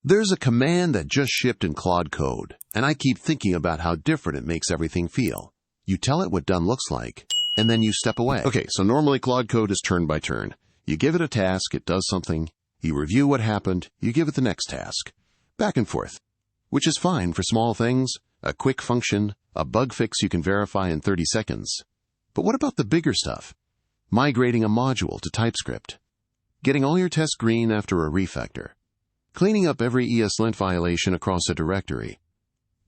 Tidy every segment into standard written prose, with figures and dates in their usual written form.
There's a command that just shipped in Claude Code, and I keep thinking about how different it makes everything feel. You tell it what done looks like, and then you step away. Okay, so normally Claude Code is turn by turn. You give it a task, it does something. You review what happened, you give it the next task. Back and forth. Which is fine for small things, a quick function, a bug fix you can verify in 30 seconds. But what about the bigger stuff? Migrating a module to TypeScript. Getting all your tests green after a refactor. Cleaning up every ESLint violation across a directory.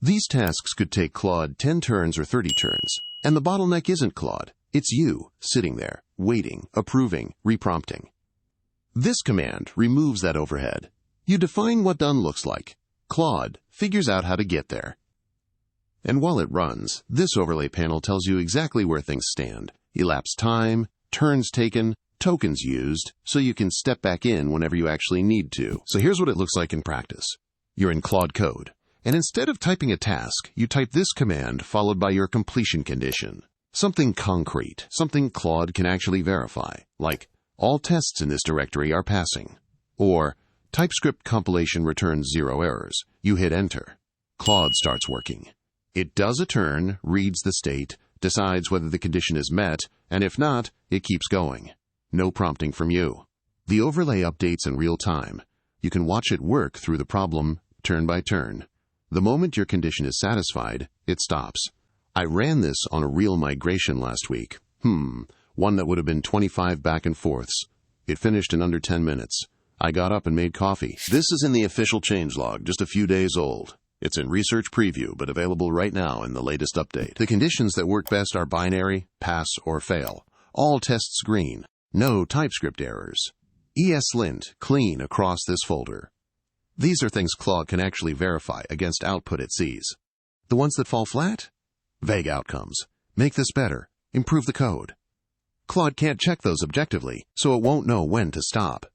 These tasks could take Claude 10 turns or 30 turns, and the bottleneck isn't Claude. It's you, sitting there, waiting, approving, reprompting. This command removes that overhead. You define what done looks like. Claude figures out how to get there. And while it runs, this overlay panel tells you exactly where things stand. Elapsed time, turns taken, tokens used, so you can step back in whenever you actually need to. So here's what it looks like in practice. You're in Claude Code, and instead of typing a task, you type this command followed by your completion condition. Something concrete, something Claude can actually verify, like all tests in this directory are passing, or TypeScript compilation returns 0 errors. You hit enter. Claude starts working. It does a turn, reads the state, decides whether the condition is met, and if not, it keeps going. No prompting from you. The overlay updates in real time. You can watch it work through the problem turn by turn. The moment your condition is satisfied, it stops. I ran this on a real migration last week. One that would have been 25 back and forths. It finished in under 10 minutes. I got up and made coffee. This is in the official changelog, just a few days old. It's in research preview, but available right now in the latest update. The conditions that work best are binary, pass, or fail. All tests green. No TypeScript errors. ESLint clean across this folder. These are things Claude can actually verify against output it sees. The ones that fall flat? Vague outcomes. Make this better. Improve the code. Claude can't check those objectively, so it won't know when to stop.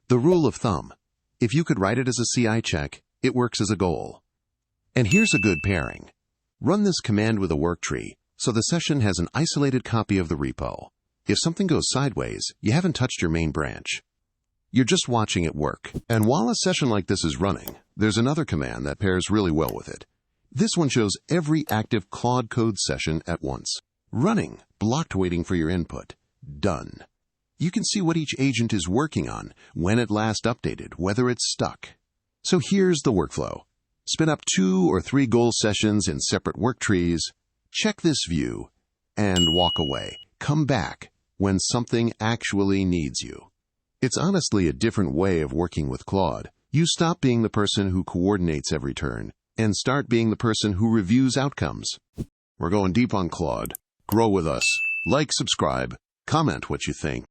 The rule of thumb. If you could write it as a CI check, it works as a goal. And here's a good pairing. Run this command with a work tree, so the session has an isolated copy of the repo. If something goes sideways, you haven't touched your main branch. You're just watching it work. And while a session like this is running, there's another command that pairs really well with it. This one shows every active Claude Code session at once. Running, blocked waiting for your input. Done. You can see what each agent is working on, when it last updated, whether it's stuck. So here's the workflow. Spin up 2 or 3 goal sessions in separate work trees, check this view, and walk away. Come back when something actually needs you. It's honestly a different way of working with Claude. You stop being the person who coordinates every turn and start being the person who reviews outcomes. We're going deep on Claude. Grow with us. Like, subscribe, comment what you think.